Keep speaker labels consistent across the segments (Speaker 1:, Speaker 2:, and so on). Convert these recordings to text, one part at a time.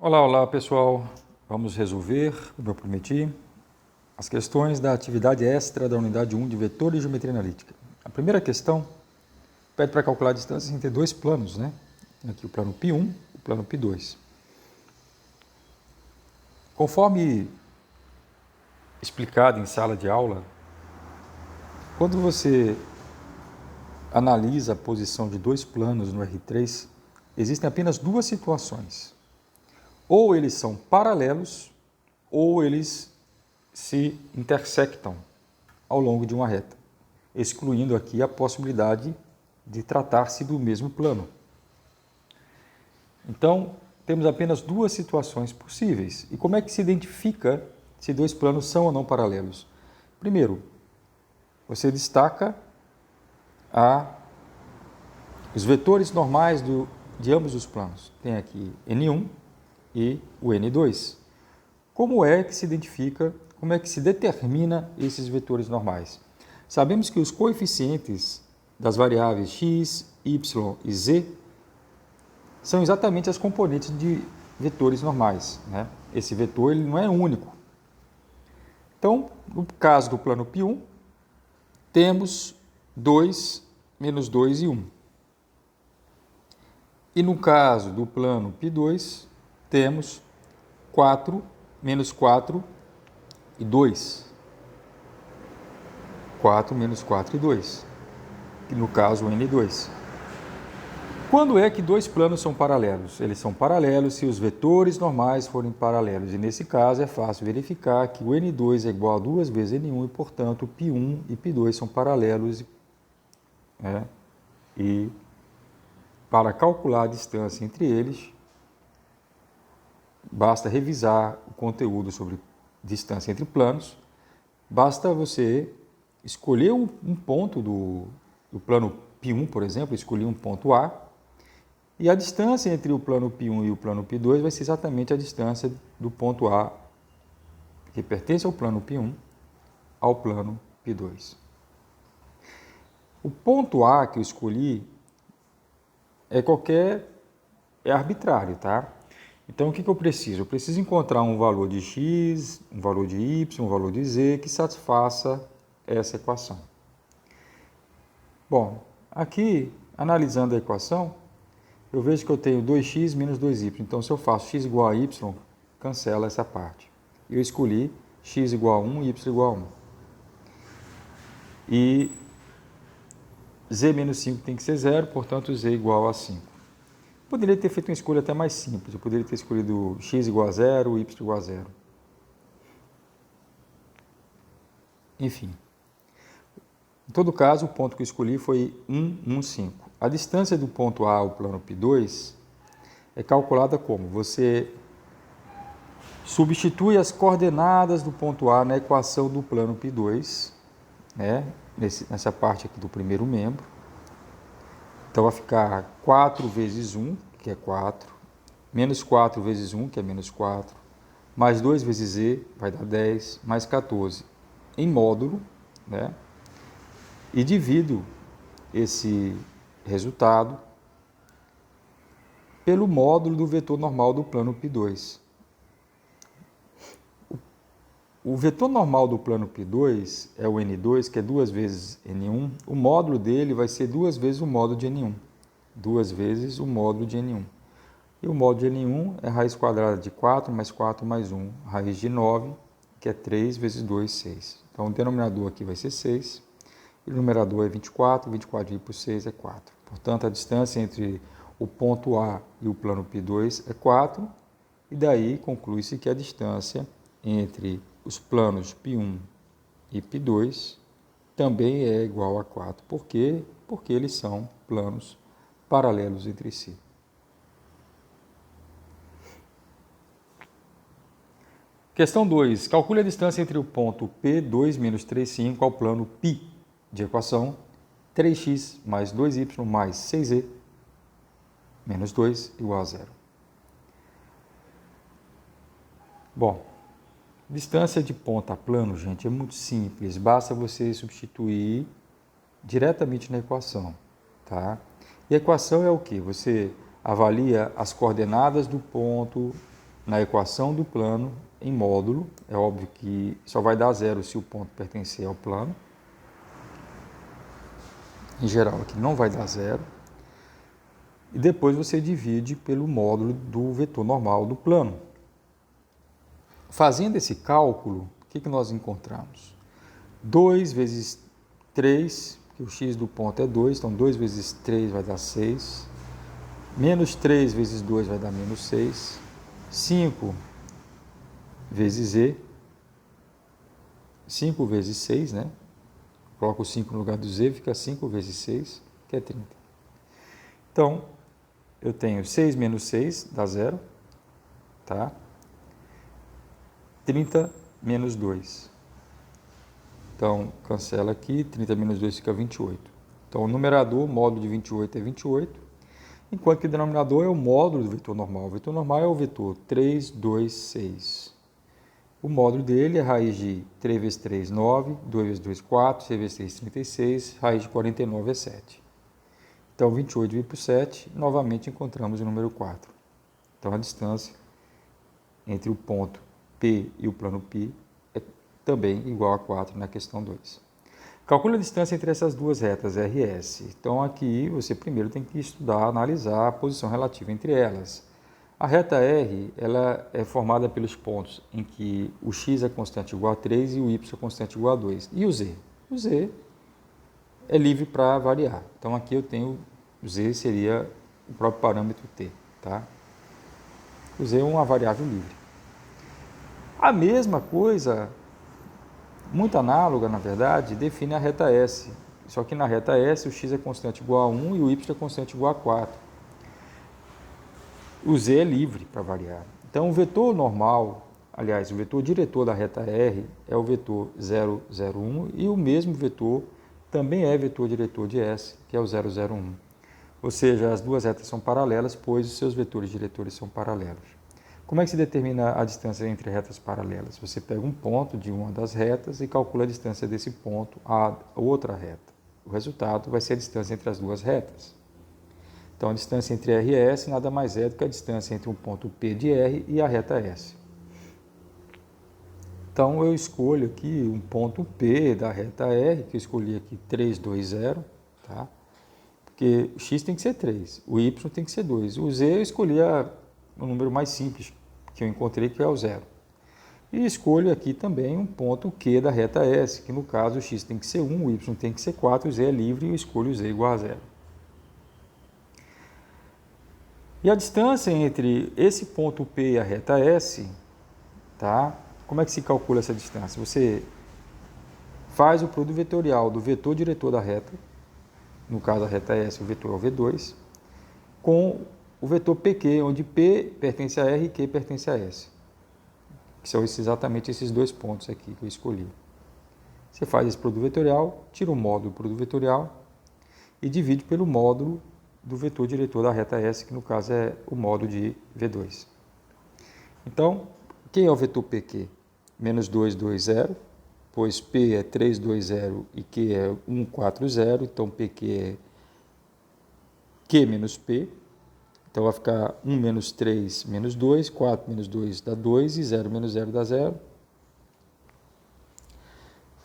Speaker 1: Olá pessoal, vamos resolver, como eu prometi, as questões da atividade extra da unidade 1 de vetores de geometria analítica. A primeira questão pede para calcular a distância entre dois planos, né? Aqui o plano π1 e o plano π2. Conforme explicado em sala de aula, quando você analisa a posição de dois planos no R3, existem apenas duas situações. Ou eles são paralelos, ou eles se intersectam ao longo de uma reta, excluindo aqui a possibilidade de tratar-se do mesmo plano. Então, temos apenas duas situações possíveis. E como é que se identifica se dois planos são ou não paralelos? Primeiro, você destaca os vetores normais de ambos os planos. Tem aqui N1 e o N2. Como é que se identifica, como é que se determina esses vetores normais? Sabemos que os coeficientes das variáveis x, y e z são exatamente as componentes de vetores normais, né? Esse vetor ele não é único. Então, no caso do plano π1, temos 2, menos 2 e 1. E no caso do plano π2, temos 4, menos 4 e 2. 4 menos 4 e 2, que no caso o N2. Quando é que dois planos são paralelos? Eles são paralelos se os vetores normais forem paralelos. E nesse caso é fácil verificar que o N2 é igual a 2 vezes N1 e, portanto, π1 e π2 são paralelos. Né? E para calcular a distância entre eles, basta revisar o conteúdo sobre distância entre planos. Basta você escolher um ponto do plano π1, por exemplo, escolher um ponto A, e a distância entre o plano π1 e o plano π2 vai ser exatamente a distância do ponto A, que pertence ao plano π1, ao plano π2. O ponto A que eu escolhi é arbitrário, tá? Então, o que eu preciso? Eu preciso encontrar um valor de x, um valor de y, um valor de z que satisfaça essa equação. Bom, aqui, analisando a equação, eu vejo que eu tenho 2x menos 2y. Então, se eu faço x igual a y, cancela essa parte. Eu escolhi x igual a 1 e y igual a 1. E z menos 5 tem que ser 0, portanto, z igual a 5. Poderia ter feito uma escolha até mais simples. Eu poderia ter escolhido x igual a 0, y igual a 0. Enfim. Em todo caso, o ponto que eu escolhi foi 1, 1, 5. A distância do ponto A ao plano π2 é calculada como? Você substitui as coordenadas do ponto A na equação do plano π2, né? Nessa parte aqui do primeiro membro. Então, vai ficar 4 vezes 1, que é 4, menos 4 vezes 1, que é menos 4, mais 2 vezes z, vai dar 10, mais 14 em módulo, né? E divido esse resultado pelo módulo do vetor normal do plano π2. O vetor normal do plano π2 é o N2, que é 2 vezes N1. O módulo dele vai ser 2 vezes o módulo de N1. 2 vezes o módulo de N1. E o módulo de N1 é raiz quadrada de 4 mais 4 mais 1. Raiz de 9, que é 3 vezes 2, 6. Então, o denominador aqui vai ser 6. E o numerador é 24. 24 dividido por 6 é 4. Portanto, a distância entre o ponto A e o plano π2 é 4. E daí conclui-se que a distância entre os planos π1 e π2 também é igual a 4. Por quê? Porque eles são planos paralelos entre si. Questão 2. Calcule a distância entre o ponto P2 menos 3,5 ao plano π de equação 3x mais 2y mais 6z menos 2 igual a 0. Bom, distância de ponta a plano, gente, é muito simples. Basta você substituir diretamente na equação, tá? E a equação é o quê? Você avalia as coordenadas do ponto na equação do plano em módulo. É óbvio que só vai dar zero se o ponto pertencer ao plano. Em geral, aqui não vai dar zero. E depois você divide pelo módulo do vetor normal do plano. Fazendo esse cálculo, o que nós encontramos? 2 vezes 3, porque o x do ponto é 2, então 2 vezes 3 vai dar 6. Menos 3 vezes 2 vai dar menos 6. 5 vezes z. 5 vezes 6, né? Coloco o 5 no lugar do z, fica 5 vezes 6, que é 30. Então, eu tenho 6 menos 6, dá 0, tá? 30 menos 2. Então, cancela aqui, 30 menos 2 fica 28. Então, o numerador, o módulo de 28 é 28, enquanto que o denominador é o módulo do vetor normal. O vetor normal é o vetor 3, 2, 6. O módulo dele é raiz de 3 vezes 3, 9, 2 vezes 2, 4, 6 vezes 3, 36, raiz de 49 é 7. Então, 28 dividido por 7, novamente encontramos o número 4. Então, a distância entre o ponto P e o plano π é também igual a 4 na questão 2. Calcule a distância entre essas duas retas RS. Então, aqui você primeiro tem que estudar, analisar a posição relativa entre elas. A reta R ela é formada pelos pontos em que o x é constante igual a 3 e o y é constante igual a 2. E o z? O z é livre para variar. Então, aqui eu tenho o z seria o próprio parâmetro t. Tá? O z é uma variável livre. A mesma coisa, muito análoga, na verdade, define a reta S. Só que na reta S o x é constante igual a 1 e o y é constante igual a 4. O z é livre para variar. Então, o vetor normal, aliás, o vetor diretor da reta R é o vetor 0, 0, 1 e o mesmo vetor também é vetor diretor de S, que é o 0, 0, 1. Ou seja, as duas retas são paralelas, pois os seus vetores diretores são paralelos. Como é que se determina a distância entre retas paralelas? Você pega um ponto de uma das retas e calcula a distância desse ponto à outra reta. O resultado vai ser a distância entre as duas retas. Então, a distância entre R e S nada mais é do que a distância entre um ponto P de R e a reta S. Então, eu escolho aqui um ponto P da reta R, que eu escolhi aqui 3, 2, 0, tá? Porque o x tem que ser 3, o y tem que ser 2. O z eu escolhi o número mais simples que eu encontrei, que é o 0. E escolho aqui também um ponto Q da reta S, que no caso o x tem que ser 1, o y tem que ser 4, o z é livre e eu escolho o z igual a 0. E a distância entre esse ponto P e a reta S, tá? Como é que se calcula essa distância? Você faz o produto vetorial do vetor diretor da reta, no caso a reta S, o vetor é o V2, com o vetor PQ, onde P pertence a R e Q pertence a S. Que são exatamente esses dois pontos aqui que eu escolhi. Você faz esse produto vetorial, tira o módulo do produto vetorial e divide pelo módulo do vetor diretor da reta S, que no caso é o módulo de V2. Então, quem é o vetor PQ? Menos 2, 2, 0, pois P é 3, 2, 0 e Q é 1, 4, 0, então PQ é Q menos P. Então, vai ficar 1 menos 3 menos 2, 4 menos 2 dá 2 e 0 menos 0 dá 0.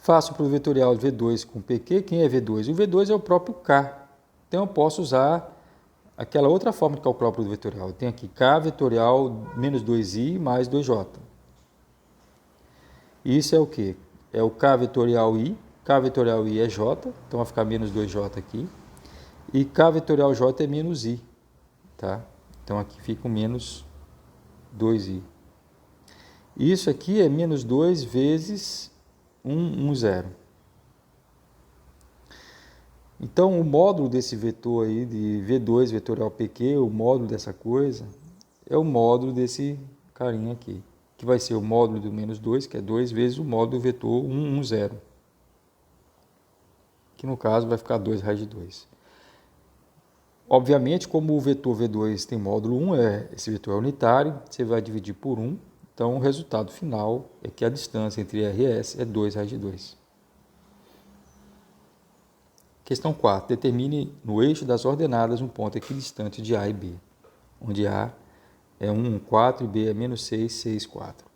Speaker 1: Faço para o vetorial V2 com PQ. Quem é V2? O V2 é o próprio K. Então, eu posso usar aquela outra forma de calcular o produto vetorial. Eu tenho aqui K vetorial menos 2i mais 2j. Isso é o quê? É o K vetorial i. K vetorial i é j, então vai ficar menos 2j aqui. E K vetorial j é menos i. Tá? Então, aqui fica o menos 2i. Isso aqui é menos 2 vezes 1, 1, 0. Então, o módulo desse vetor aí, de V2 vetorial PQ, o módulo dessa coisa, é o módulo desse carinha aqui, que vai ser o módulo do menos 2, que é 2 vezes o módulo do vetor 1, 1, 0. Que no caso vai ficar 2 raiz de 2. Obviamente, como o vetor V2 tem módulo 1, esse vetor é unitário, você vai dividir por 1. Então, o resultado final é que a distância entre R e S é 2 raiz de 2. Questão 4. Determine no eixo das ordenadas um ponto equidistante de A e B, onde A é 1, 4 e B é menos 6, 6, 4.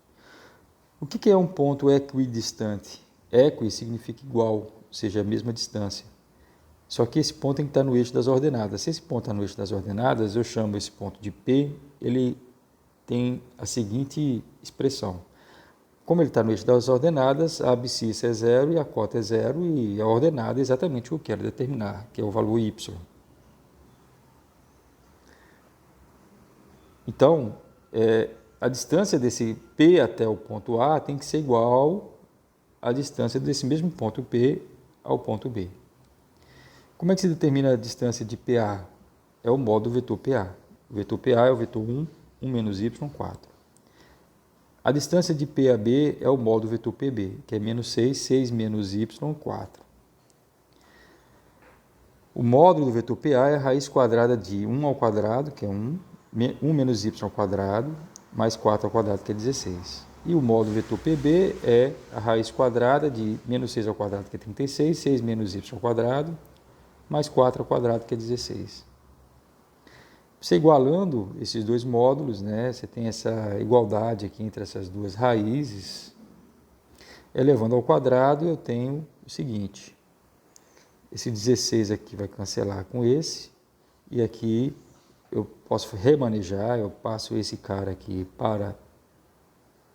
Speaker 1: O que é um ponto equidistante? Equi significa igual, ou seja, a mesma distância. Só que esse ponto tem que estar no eixo das ordenadas. Se esse ponto está no eixo das ordenadas, eu chamo esse ponto de P, ele tem a seguinte expressão. Como ele está no eixo das ordenadas, a abscissa é 0 e a cota é 0 e a ordenada é exatamente o que eu quero determinar, que é o valor y. Então, a distância desse P até o ponto A tem que ser igual à distância desse mesmo ponto P ao ponto B. Como é que se determina a distância de PA? É o modo do vetor PA. O vetor PA é o vetor 1, 1 menos y, 4. A distância de P a B é o modo do vetor PB, que é menos 6, 6 menos y, 4. O módulo do vetor PA é a raiz quadrada de 1 ao quadrado, que é 1, 1 menos y ao quadrado, mais 4 ao quadrado, que é 16. E o módulo do vetor PB é a raiz quadrada de menos 6 ao quadrado, que é 36, 6 menos y ao quadrado, mais 4 ao quadrado, que é 16. Você igualando esses dois módulos, né, você tem essa igualdade aqui entre essas duas raízes. Elevando ao quadrado, eu tenho o seguinte. Esse 16 aqui vai cancelar com esse. E aqui eu posso remanejar, eu passo esse cara aqui para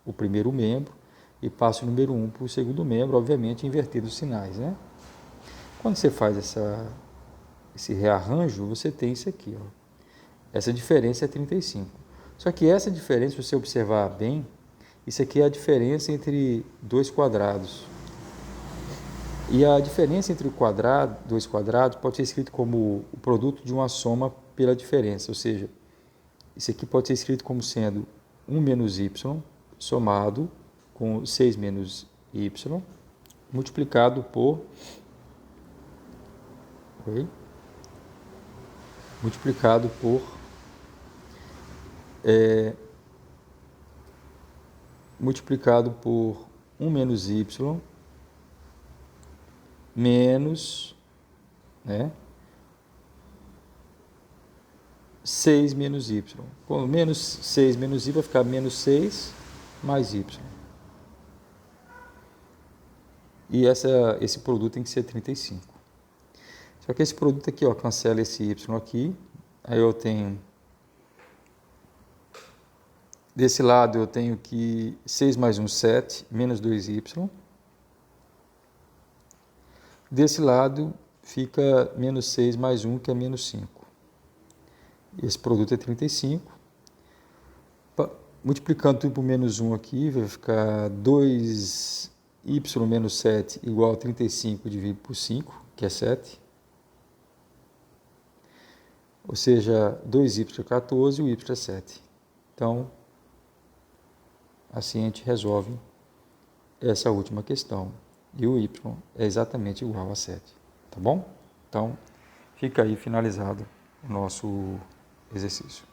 Speaker 1: o primeiro membro e passo o número 1 para o segundo membro, obviamente invertendo os sinais, né? Quando você faz esse rearranjo, você tem isso aqui, ó. Essa diferença é 35. Só que essa diferença, se você observar bem, isso aqui é a diferença entre dois quadrados. E a diferença entre dois quadrados pode ser escrito como o produto de uma soma pela diferença. Ou seja, isso aqui pode ser escrito como sendo 1 menos y somado com 6 menos y multiplicado por... multiplicado por multiplicado por 1 menos y menos, né, 6 menos y. Com menos 6 menos y vai ficar menos 6 mais y. E esse produto tem que ser 35. Só que esse produto aqui, ó, cancela esse y aqui. Aí eu tenho... Desse lado eu tenho que 6 mais 1, 7, menos 2y. Desse lado fica menos 6 mais 1, que é menos 5. Esse produto é 35. Multiplicando tudo por menos 1 aqui, vai ficar 2y menos 7 igual a 35 dividido por 5, que é 7. Ou seja, 2y é 14 e o y é 7. Então, assim a gente resolve essa última questão. E o y é exatamente igual a 7. Tá bom? Então, fica aí finalizado o nosso exercício.